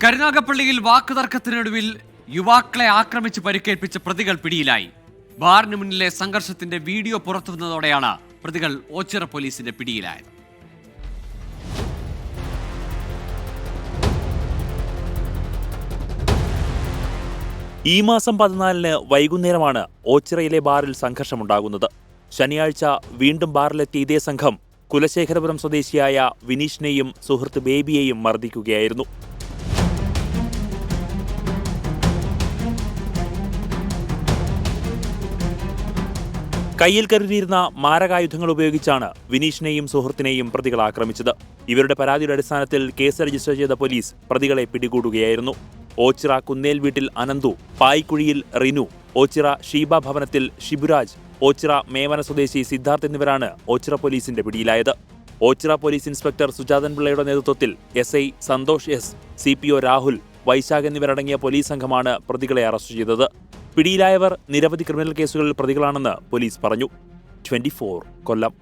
കരുനാഗപ്പള്ളിയിൽ വാക്കുതർക്കത്തിനൊടുവിൽ യുവാക്കളെ ആക്രമിച്ച് പരിക്കേൽപ്പിച്ച പ്രതികൾ പിടിയിലായി. ബാറിന് മുന്നിലെ സംഘർഷത്തിന്റെ വീഡിയോ പുറത്തുവന്നതോടെയാണ് പ്രതികൾ ഓച്ചിറ പോലീസിന്റെ പിടിയിലായത്. ഈ മാസം 14-ന് വൈകുന്നേരമാണ് ഓച്ചിറയിലെ ബാറിൽ സംഘർഷമുണ്ടാകുന്നത്. ശനിയാഴ്ച വീണ്ടും ബാറിലെത്തിയ ഇതേ സംഘം കുലശേഖരപുരം സ്വദേശിയായ വിനീഷിനെയും സുഹൃത്ത് ബേബിയെയും മർദ്ദിക്കുകയായിരുന്നു. കയ്യിൽ കരുതിയിരുന്ന മാരകായുധങ്ങൾ ഉപയോഗിച്ചാണ് വിനീഷിനെയും സുഹൃത്തിനെയും പ്രതികൾ ആക്രമിച്ചത്. ഇവരുടെ പരാതിയുടെ അടിസ്ഥാനത്തിൽ കേസ് രജിസ്റ്റർ ചെയ്ത പോലീസ് പ്രതികളെ പിടികൂടുകയായിരുന്നു. ഓച്ചിറ കുന്നേൽ വീട്ടിൽ അനന്തു, പായിക്കുഴിയിൽ റിനു, ഓച്ചിറ ഷീബ ഭവനത്തിൽ ഷിബുരാജ്, ഓച്ചിറ മേവന സ്വദേശി സിദ്ധാർത്ഥ് എന്നിവരാണ് ഓച്ചിറ പോലീസിന്റെ പിടിയിലായത്. ഓച്ചിറ പോലീസ് ഇൻസ്പെക്ടർ സുജാതൻ പിള്ളയുടെ നേതൃത്വത്തിൽ SI Santhosh S, CPO Rahul, Vaishakh എന്നിവരടങ്ങിയ പോലീസ് സംഘമാണ് പ്രതികളെ അറസ്റ്റ് ചെയ്തത്. പിടിയിലായവർ നിരവധി ക്രിമിനൽ കേസുകളിൽ പ്രതികളാണെന്ന് പോലീസ് പറഞ്ഞു. 24 കൊല്ലം.